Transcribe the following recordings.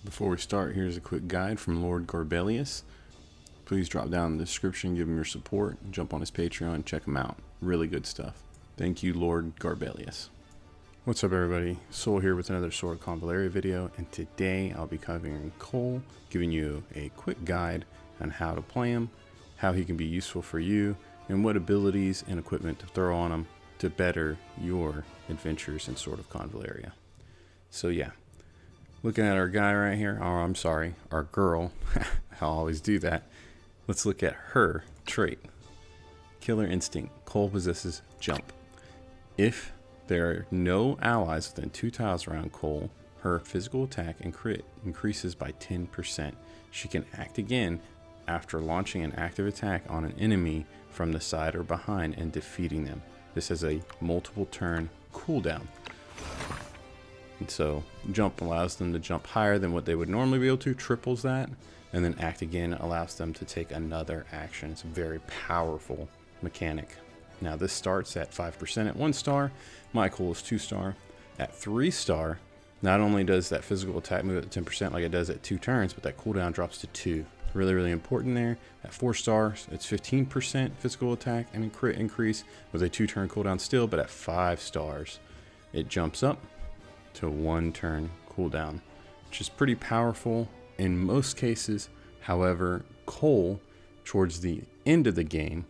Before we start, here's a quick guide from Lord Garbelius. Please drop down in the description, give him your support, jump on his Patreon, check him out. Really good stuff. Thank you, Lord Garbelius. What's up, everybody? Soul here with another Sword of Convallaria video, and today I'll be covering Cole, giving you a quick guide on how to play him, how he can be useful for you, and what abilities and equipment to throw on him to better your adventures in Sword of Convallaria. So yeah. Looking at our guy right here, our girl, I always do that. Let's look at her trait. Killer Instinct. Cole possesses Jump. If there are no allies within 2 tiles around Cole, her physical attack and crit increases by 10%. She can act again after launching an active attack on an enemy from the side or behind and defeating them. This has a multiple turn cooldown. And so Jump allows them to jump higher than what they would normally be able to, triples that, and then Act Again allows them to take another action. It's a very powerful mechanic. Now this starts at 5% at 1 star, my Cole is 2 star. At 3 star, not only does that physical attack move at 10% like it does at 2 turns, but that cooldown drops to 2. Really, really important there. At 4 stars, it's 15% physical attack and crit increase with a 2-turn cooldown still, but at 5 stars, it jumps up to 1 turn cooldown, which is pretty powerful in most cases. However, Cole, towards the end of the game,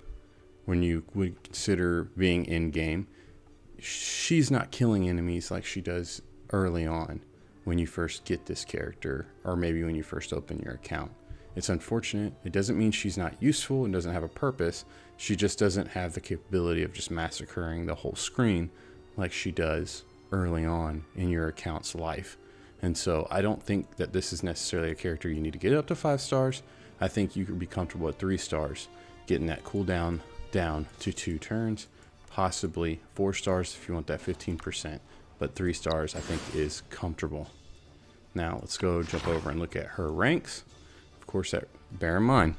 when you would consider being in game, she's not killing enemies like she does early on when you first get this character, or maybe when you first open your account. It's unfortunate. It doesn't mean she's not useful and doesn't have a purpose. She just doesn't have the capability of just massacring the whole screen like she does early on in your account's life. And so I don't think that this is necessarily a character you need to get up to 5 stars. I think you could be comfortable at 3 stars, getting that cooldown down to 2 turns, possibly 4 stars if you want that 15%, but 3 stars I think is comfortable. Now let's go jump over and look at her ranks. Of course, bear in mind,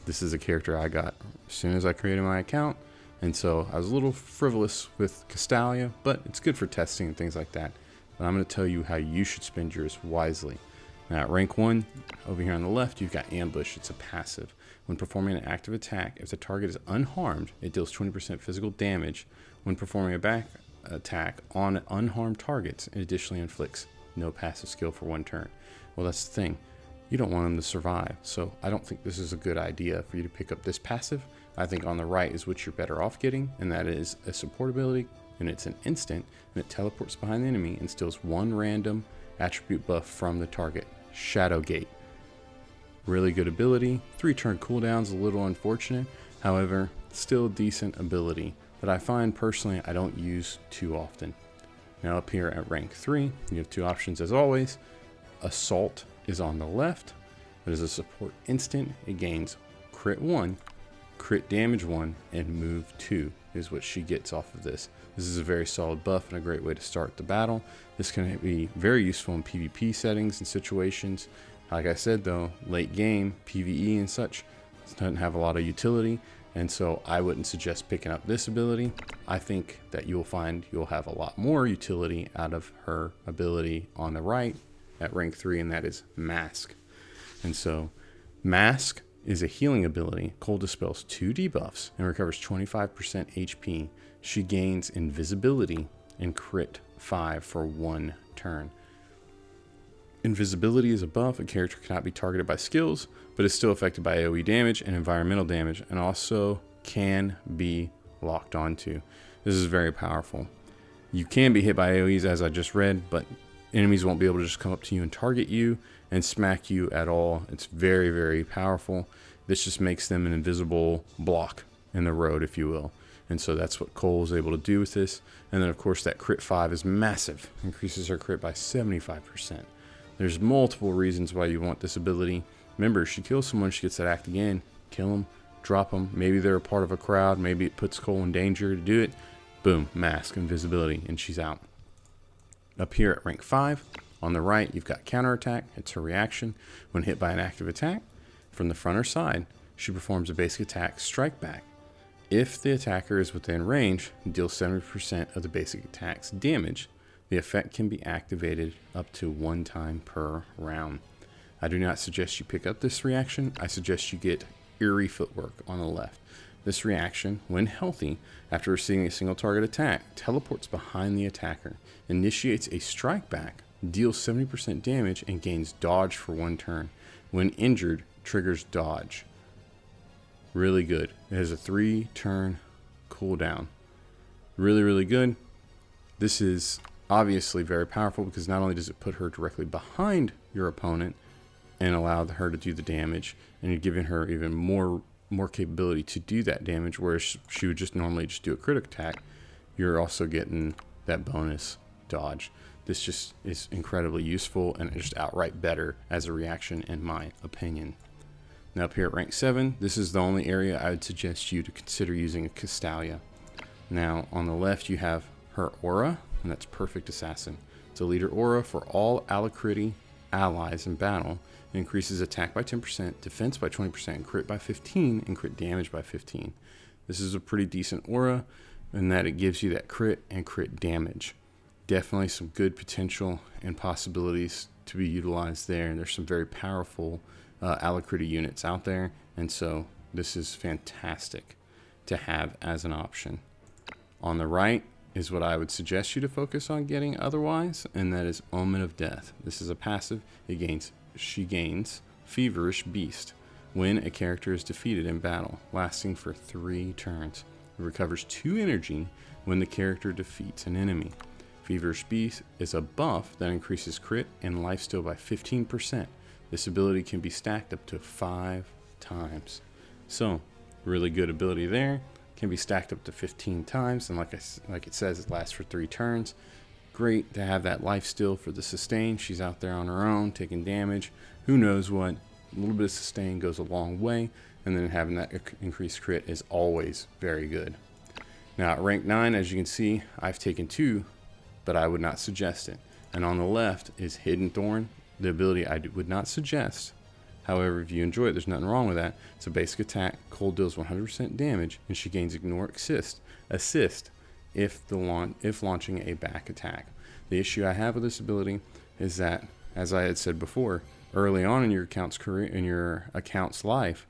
this is a character I got as soon as I created my account. And so I was a little frivolous with Castalia, but it's good for testing and things like that. But I'm going to tell you how you should spend yours wisely. Now at rank 1, over here on the left, you've got Ambush. It's a passive. When performing an active attack, if the target is unharmed, it deals 20% physical damage. When performing a back attack on unharmed targets, it additionally inflicts no passive skill for 1 turn. Well, that's the thing. You don't want them to survive. So I don't think this is a good idea for you to pick up this passive. I think on the right is what you're better off getting, and that is a support ability, and it's an instant, and it teleports behind the enemy and steals 1 random attribute buff from the target. Shadow Gate. Really good ability. 3-turn cooldown's a little unfortunate, however, still a decent ability that I find personally I don't use too often. Now up here at rank 3, you have 2 options as always. Assault is on the left. It is a support instant. It gains crit 1, crit damage 1, and move 2 is what she gets off of this. This is a very solid buff and a great way to start the battle. This can be very useful in PvP settings and situations. Like I said though, late game, PvE and such, it doesn't have a lot of utility, and so I wouldn't suggest picking up this ability. I think that you'll find you'll have a lot more utility out of her ability on the right at rank 3, and that is Mask. And so Mask is a healing ability. Cole dispels 2 debuffs and recovers 25% HP. She gains invisibility and crit 5 for 1 turn. Invisibility is a buff. A character cannot be targeted by skills, but is still affected by AoE damage and environmental damage, and also can be locked onto. This is very powerful. You can be hit by AoEs as I just read, but enemies won't be able to just come up to you and target you and smack you at all. It's very, very powerful. This just makes them an invisible block in the road, if you will. And so that's what Cole is able to do with this. And then of course that crit 5 is massive. Increases her crit by 75%. There's multiple reasons why you want this ability. Remember, she kills someone, she gets that act again. Kill them, drop them. Maybe they're a part of a crowd. Maybe it puts Cole in danger to do it. Boom, Mask, invisibility, and she's out. Up here at rank 5, on the right, you've got counterattack. It's her reaction. When hit by an active attack from the front or side, she performs a basic attack, Strike Back. If the attacker is within range, deal 70% of the basic attack's damage The effect can be activated up to 1 time per round. I do not suggest you pick up this reaction. I suggest you get Eerie Footwork on the left. This reaction, when healthy, after receiving a single target attack, teleports behind the attacker, initiates a strike back, deals 70% damage, and gains dodge for 1 turn. When injured, triggers dodge. Really good. It has a 3-turn cooldown. Really, really good. This is obviously very powerful because not only does it put her directly behind your opponent and allow her to do the damage, and you're giving her even more capability to do that damage, whereas she would just normally just do a crit attack, you're also getting that bonus dodge. This just is incredibly useful and just outright better as a reaction in my opinion. Now up here at rank 7, this is the only area I would suggest you to consider using a Castalia. Now on the left you have her aura, and that's Perfect Assassin. It's a leader aura for all Alacrity allies in battle. It increases attack by 10%, defense by 20%, crit by 15%, and crit damage by 15%. This is a pretty decent aura in that it gives you that crit and crit damage. Definitely some good potential and possibilities to be utilized there, and there's some very powerful Alacrity units out there, and so this is fantastic to have as an option. On the right is what I would suggest you to focus on getting otherwise, and that is Omen of Death. This is a passive. She gains Feverish Beast when a character is defeated in battle, lasting for 3 turns. It recovers 2 energy when the character defeats an enemy. Feverish Beast is a buff that increases crit and lifesteal by 15%. This ability can be stacked up to 5 times. So, really good ability there. Can be stacked up to 15 times, and like it says, it lasts for 3 turns. Great to have that lifesteal for the sustain. She's out there on her own, taking damage. Who knows what? A little bit of sustain goes a long way, and then having that increased crit is always very good. Now at rank 9, as you can see, I've taken 2, but I would not suggest it. And on the left is Hidden Thorn, the ability I would not suggest. However, if you enjoy it, there's nothing wrong with that. It's a basic attack. Cole deals 100% damage, and she gains Ignore Assist if launching a back attack. The issue I have with this ability is that, as I had said before, early on in your account's life,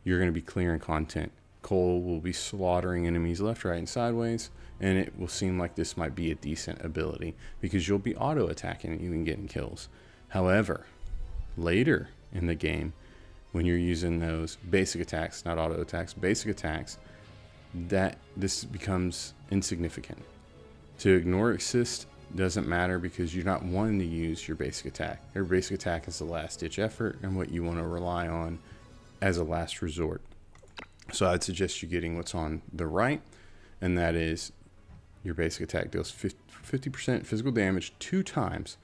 you're going to be clearing content. Cole will be slaughtering enemies left, right, and sideways, and it will seem like this might be a decent ability because you'll be auto attacking and even getting kills. However, later in the game, when you're using those basic attacks, not auto attacks, basic attacks, that this becomes insignificant. To Ignore Assist doesn't matter because you're not wanting to use your basic attack. Your basic attack is the last ditch effort and what you want to rely on as a last resort. So I'd suggest you getting what's on the right, and that is your basic attack deals 50% physical damage 2 times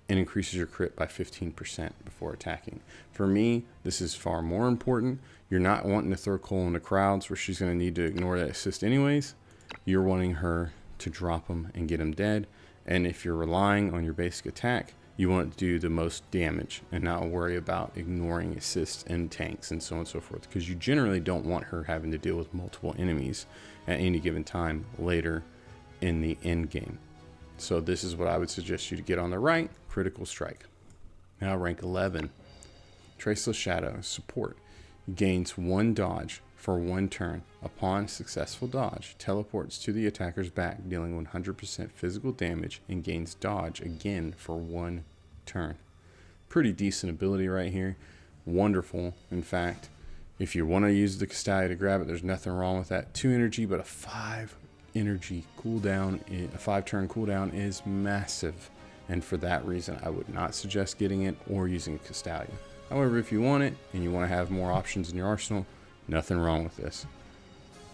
and increases your crit by 15% before attacking. For me, this is far more important. You're not wanting to throw Cole into crowds where she's going to need to ignore that assist anyways. You're wanting her to drop him and get him dead. And if you're relying on your basic attack, you want to do the most damage and not worry about ignoring assists and tanks and so on and so forth, because you generally don't want her having to deal with multiple enemies at any given time later in the end game. So this is what I would suggest you to get on the right, Critical Strike. Now rank 11, Traceless Shadow, support. Gains 1 dodge for 1 turn. Upon successful dodge, teleports to the attacker's back, dealing 100% physical damage, and gains dodge again for 1 turn. Pretty decent ability right here. Wonderful. In fact, if you want to use the Castalia to grab it, there's nothing wrong with that. 2 energy, but a 5 energy cooldown, a 5-turn cooldown is massive, and for that reason I would not suggest getting it or using Castalia. However, if you want it and you want to have more options in your arsenal, nothing wrong with this.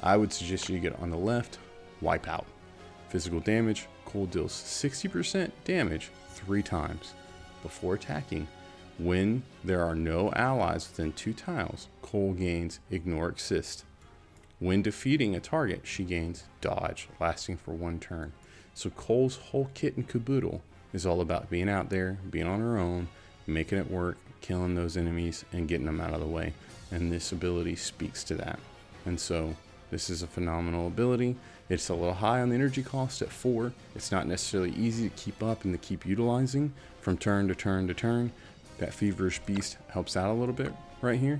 I would suggest you get on the left, Wipeout. Physical damage, Cole deals 60% damage 3 times before attacking. When there are no allies within 2 tiles, Cole gains Ignore Assist. When defeating a target, she gains dodge, lasting for 1 turn. So Cole's whole kit and caboodle is all about being out there, being on her own, making it work, killing those enemies, and getting them out of the way. And this ability speaks to that. And so this is a phenomenal ability. It's a little high on the energy cost at 4. It's not necessarily easy to keep up and to keep utilizing from turn to turn to turn. That Feverish Beast helps out a little bit right here,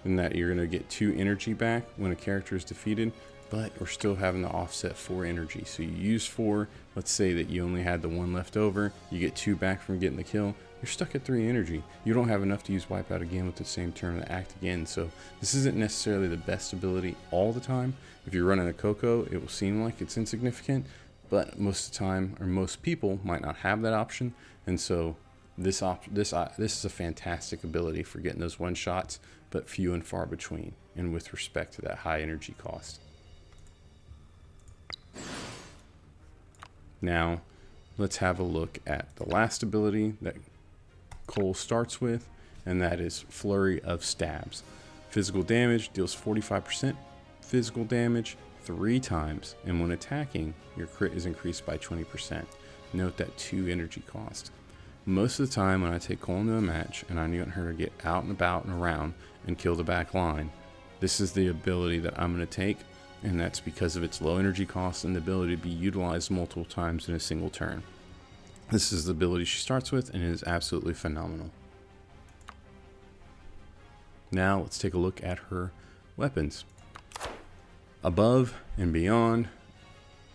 in that you're going to get 2 energy back when a character is defeated, but we're still having to offset 4 energy. So you use 4, let's say that you only had the 1 left over, you get 2 back from getting the kill, you're stuck at 3 energy. You don't have enough to use Wipeout again with the same turn to act again. So this isn't necessarily the best ability all the time. If you're running a Coco, it will seem like it's insignificant, but most of the time, or most people might not have that option. And so this is a fantastic ability for getting those one shots, but few and far between, and with respect to that high energy cost. Now, let's have a look at the last ability that Cole starts with, and that is Flurry of Stabs. Physical damage, deals 45% physical damage 3 times, and when attacking, your crit is increased by 20%. Note that 2 energy cost. Most of the time when I take Cole into a match and I want her to get out and about and around and kill the back line, this is the ability that I'm going to take, and that's because of its low energy cost and the ability to be utilized multiple times in a single turn. This is the ability she starts with, and it is absolutely phenomenal. Now let's take a look at her weapons. Above and beyond,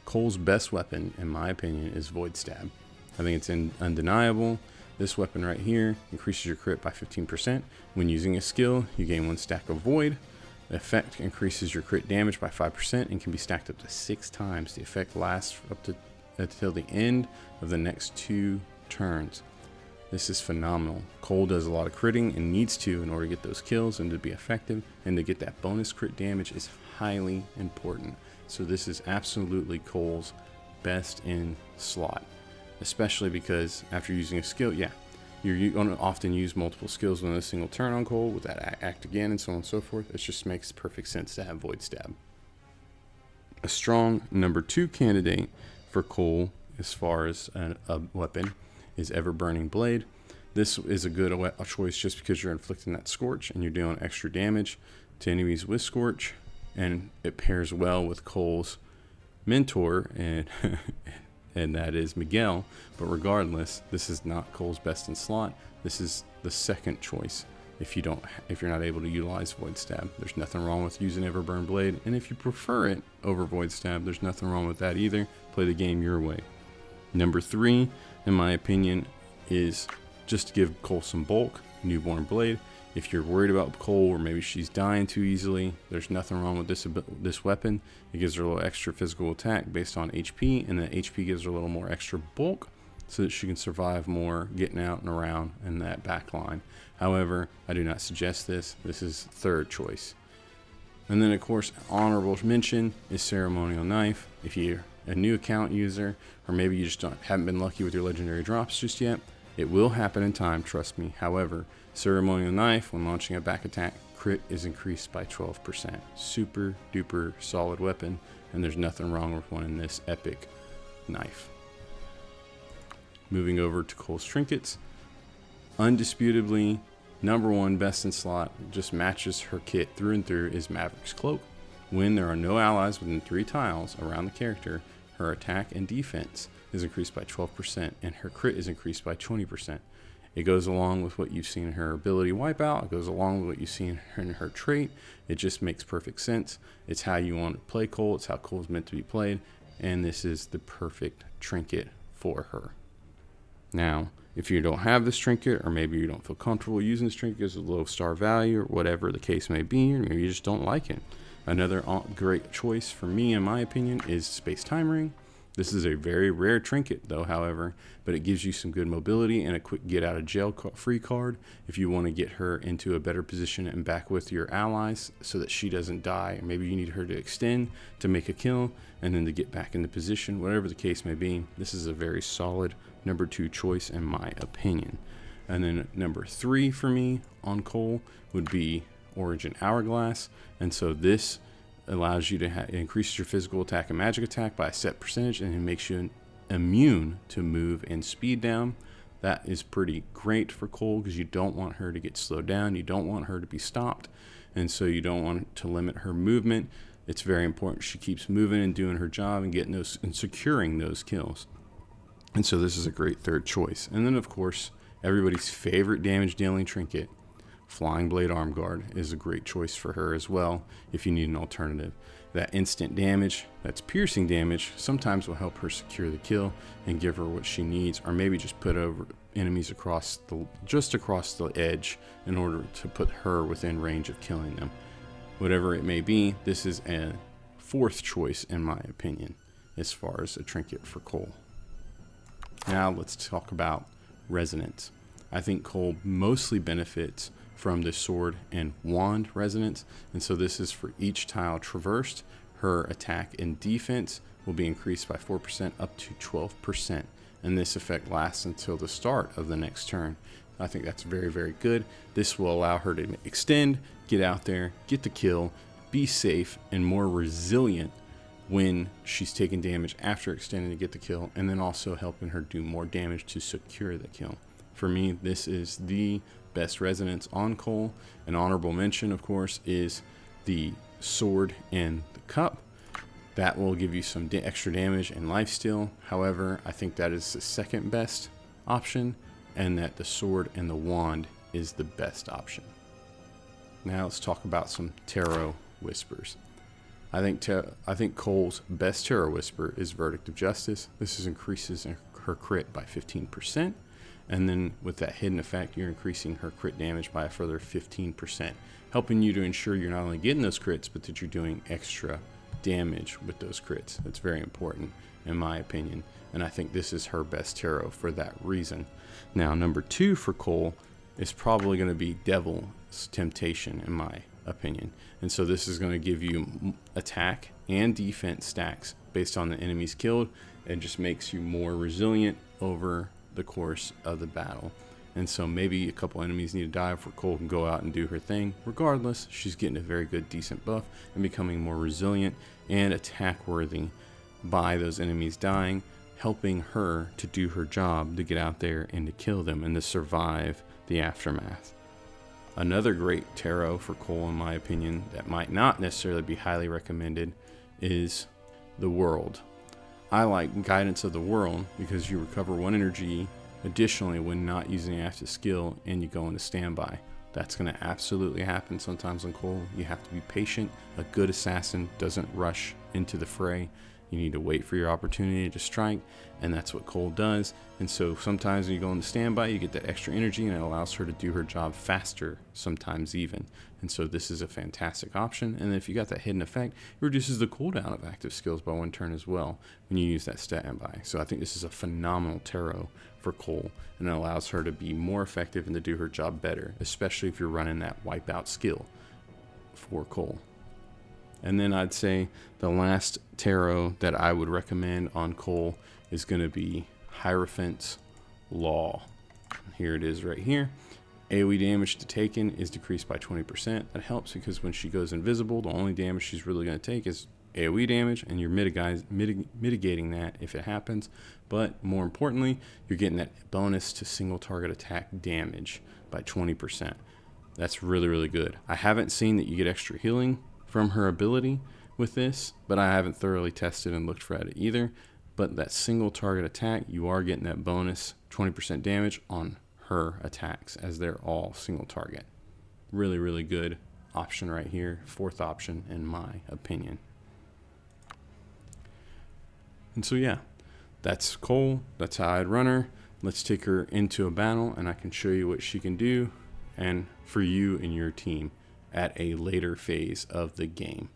Cole's best weapon, in my opinion, is Void Stab. I think it's undeniable. This weapon right here increases your crit by 15%. When using a skill, you gain 1 stack of Void. The effect increases your crit damage by 5% and can be stacked up to 6 times. The effect lasts up to until the end of the next 2 turns. This is phenomenal. Cole does a lot of critting and needs to in order to get those kills and to be effective, and to get that bonus crit damage is highly important. So this is absolutely Cole's best in slot, especially because after using a skill, you're going to often use multiple skills on a single turn on Cole with that act again and so on and so forth. It just makes perfect sense to have Void Stab. A strong number 2 candidate for Cole as far as a weapon is Ever Burning Blade. This is a good choice just because you're inflicting that Scorch and you're doing extra damage to enemies with Scorch, and it pairs well with Cole's mentor, and and that is Miguel. But regardless, this is not Cole's best in slot. This is the second choice if you're not able to utilize Void Stab. There's nothing wrong with using Everburn Blade, and if you prefer it over Void Stab, there's nothing wrong with that either. Play the game your way. Number 3, in my opinion, is just to give Cole some bulk, Newborn Blade. If you're worried about Cole, or maybe she's dying too easily, there's nothing wrong with this weapon. It gives her a little extra physical attack based on HP, and the HP gives her a little more extra bulk so that she can survive more getting out and around in that back line. However, I do not suggest this. This is third choice. And then, of course, honorable mention is Ceremonial Knife. If you're a new account user, or maybe you just haven't been lucky with your legendary drops just yet, it will happen in time, trust me. However, Ceremonial Knife, when launching a back attack, crit is increased by 12%. Super duper solid weapon, and there's nothing wrong with one in this epic knife. Moving over to Cole's Trinkets, undisputably number 1 best in slot, just matches her kit through and through, is Maverick's Cloak. When there are no allies within 3 tiles around the character, her attack and defense is increased by 12%, and her crit is increased by 20%. It goes along with what you've seen in her ability Wipeout. It goes along with what you've seen in her trait. It just makes perfect sense. It's how you want to play Cole. It's how Cole is meant to be played, and this is the perfect trinket for her. Now, if you don't have this trinket, or maybe you don't feel comfortable using this trinket because of low star value, or whatever the case may be, or maybe you just don't like it, another great choice for me, in my opinion, is Space Time Ring. This is a very rare trinket, though, however, but it gives you some good mobility and a quick get out of jail free card if you want to get her into a better position and back with your allies so that she doesn't die. Or maybe you need her to extend to make a kill and then to get back into position, whatever the case may be. This is a very solid number 2 choice, in my opinion. And then number 3 for me on Cole would be Origin Hourglass. And so this allows you to increase your physical attack and magic attack by a set percentage, and it makes you immune to move and speed down. That is pretty great for Cole because you don't want her to get slowed down. You don't want her to be stopped, and so you don't want to limit her movement. it's very important she keeps moving and doing her job and getting those and securing those kills. And so this is a great third choice. And then, of course, everybody's favorite damage dealing trinket, Flying Blade Arm Guard, is a great choice for her as well if you need an alternative. That instant damage, that's piercing damage, sometimes will help her secure the kill and give her what she needs, or maybe just put over enemies just across the edge in order to put her within range of killing them. Whatever it may be, this is a fourth choice in my opinion as far as a trinket for Cole. Now let's talk about resonance. I think Cole mostly benefits from the sword and wand resonance, and so this is for each tile traversed. Her attack and defense will be increased by 4% up to 12%, and this effect lasts until the start of the next turn. I think that's very, very good. This will allow her to extend, get out there, get the kill, be safe, and more resilient when she's taking damage after extending to get the kill, and then also helping her do more damage to secure the kill. For me, this is the best resonance on Cole. An honorable mention, of course, is the sword and the cup. That will give you some extra damage and lifesteal. However, I think that is the second best option, and that the sword and the wand is the best option. Now let's talk about some tarot whispers. I think Cole's best tarot whisper is Verdict of Justice. This increases her crit by 15%. And then with that hidden effect, you're increasing her crit damage by a further 15%, helping you to ensure you're not only getting those crits, but that you're doing extra damage with those crits. That's very important in my opinion. And I think this is her best tarot for that reason. Now, number 2 for Cole is probably going to be Devil's Temptation in my opinion. And so this is going to give you attack and defense stacks based on the enemies killed, and just makes you more resilient over the course of the battle. And so maybe a couple enemies need to die before Cole can go out and do her thing. Regardless, she's getting a very good, decent buff and becoming more resilient and attack worthy by those enemies dying, helping her to do her job, to get out there and to kill them and to survive the aftermath. Another great tarot for Cole, in my opinion, that might not necessarily be highly recommended is the World. I like Guidance of the World because you recover 1 energy additionally when not using an active skill, and you go into standby. That's going to absolutely happen sometimes on Cole. You have to be patient. A good assassin doesn't rush into the fray. You need to wait for your opportunity to strike, and that's what Cole does. And so sometimes when you go into standby, you get that extra energy, and it allows her to do her job faster, sometimes even. And so this is a fantastic option. And if you got that hidden effect, it reduces the cooldown of active skills by 1 turn as well when you use that standby. So I think this is a phenomenal tarot for Cole, and it allows her to be more effective and to do her job better, especially if you're running that wipeout skill for Cole. And then I'd say the last tarot that I would recommend on Cole is going to be Hierophant's Law. Here it is right here. AoE damage to taken is decreased by 20%. That helps because when she goes invisible, the only damage she's really going to take is AoE damage, and you're mitigating that if it happens. But more importantly, you're getting that bonus to single target attack damage by 20%. That's really, really good. I haven't seen that you get extra healing from her ability with this, but I haven't thoroughly tested and looked for it either. But that single target attack, you are getting that bonus 20% damage on her attacks, as they're all single target. Really, really good option right here. 4th option in my opinion. And so yeah, that's Cole. That's how I'd run her. Let's take her into a battle, and I can show you what she can do, and for you and your team at a later phase of the game.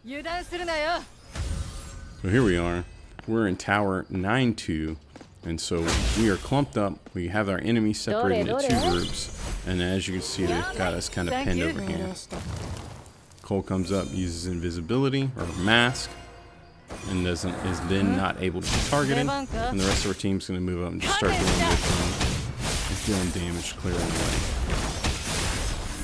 So here we are. We're in Tower 9-2, and so we are clumped up. We have our enemies separated into 2 groups, and as you can see, they've got us kind of pinned over here. Cole comes up, uses invisibility or mask, and is then not able to be targeted, and the rest of our team's going to move up and just start doing their thing and dealing damage clearing away.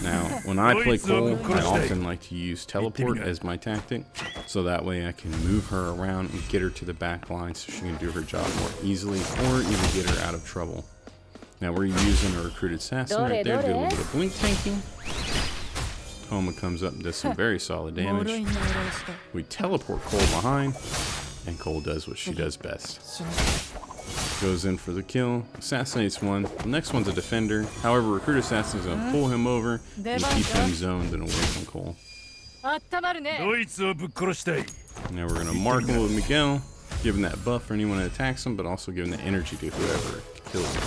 Now, when I play Cole, I often like to use teleport as my tactic, so that way I can move her around and get her to the back line so she can do her job more easily, or even get her out of trouble. Now we're using a recruited assassin right there to do a little bit of blink tanking. Homa comes up and does some very solid damage. We teleport Cole behind, and Cole does what she does best. Goes in for the kill, assassinates one. The next one's a defender. However, Recruit Assassin is going to pull him over and keep him zoned and away from Cole. Now we're going to mark him with Miguel, giving that buff for anyone that attacks him, but also giving the energy to whoever kills him.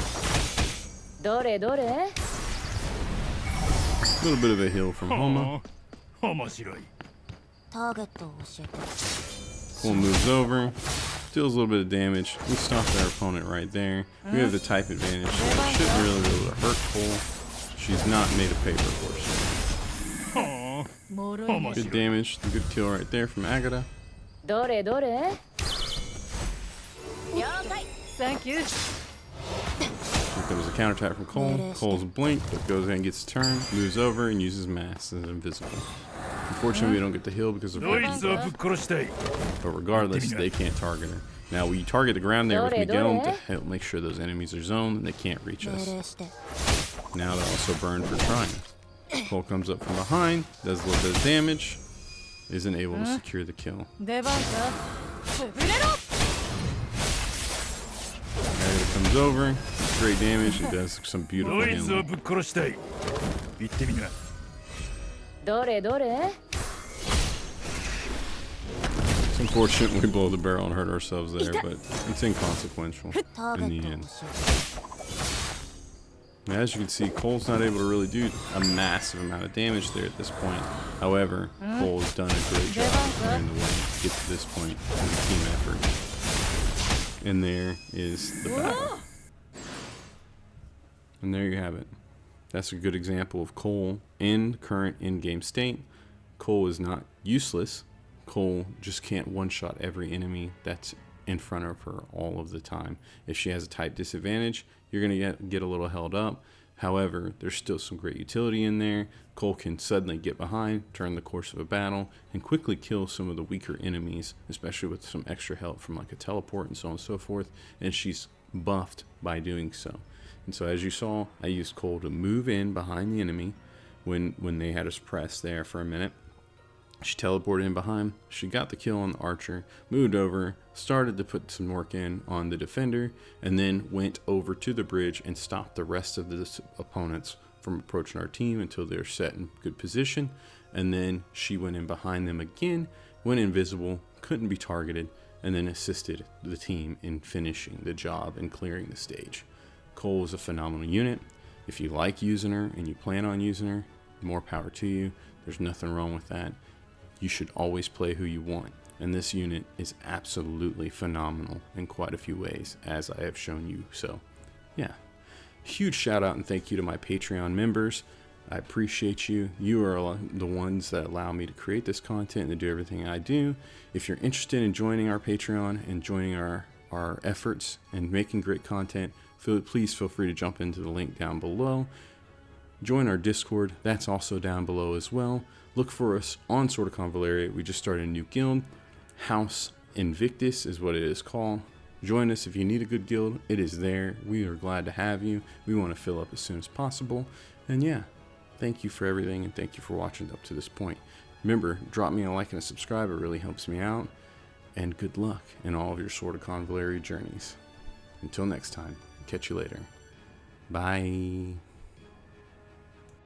A little bit of a heal from Homa. Cole moves over, deals a little bit of damage. We stopped our opponent right there. We have the type advantage, so it shouldn't really be able to hurt Cole. She's not made of paper, fortunately. Good damage, good kill right there from Agata. Thank you. There was a counterattack from Cole. Cole's blink, but goes ahead and gets a turn, moves over, and uses mass as invisible. Unfortunately, we don't get the heal because of her debuff. But regardless, they can't target her. Now, we target the ground there with Miguel to help make sure those enemies are zoned and they can't reach us. Now they're also burned for trying. Cole comes up from behind, does a little bit of damage, isn't able to secure the kill. Agata comes over, great damage, and does some beautiful handling. It's unfortunate we blow the barrel and hurt ourselves there, but it's inconsequential in the end. Now, as you can see, Cole's not able to really do a massive amount of damage there at this point. However, Cole has done a great job of clearing the way to get to this point in the team effort. And there is the battle. And there you have it. That's a good example of Cole in current in-game state. Cole is not useless. Cole just can't one-shot every enemy that's in front of her all of the time. If she has a type disadvantage, you're going to get a little held up. However, there's still some great utility in there. Cole can suddenly get behind, turn the course of a battle, and quickly kill some of the weaker enemies, especially with some extra help from like a teleport and so on and so forth. And she's buffed by doing so. And so as you saw, I used Cole to move in behind the enemy when they had us pressed there for a minute. She teleported in behind, she got the kill on the archer, moved over, started to put some work in on the defender, and then went over to the bridge and stopped the rest of the opponents from approaching our team until they're set in good position. And then she went in behind them again, went invisible, couldn't be targeted, and then assisted the team in finishing the job and clearing the stage. Cole is a phenomenal unit. If you like using her and you plan on using her, more power to you. There's nothing wrong with that. You should always play who you want, and this unit is absolutely phenomenal in quite a few ways, as I have shown you. So yeah, huge shout out and thank you to my Patreon members. I appreciate you. You are the ones that allow me to create this content and to do everything I do. If you're interested in joining our Patreon and joining our efforts and making great content, please feel free to jump into the link down below. Join our Discord, that's also down below as well. Look for us on Sword of Convallaria. We just started a new guild. House Invictus is what it is called. Join us if you need a good guild. It is there. We are glad to have you. We want to fill up as soon as possible. And yeah, thank you for everything, and thank you for watching up to this point. Remember, drop me a like and a subscribe. It really helps me out. And good luck in all of your Sword of Convallaria journeys. Until next time, catch you later. Bye.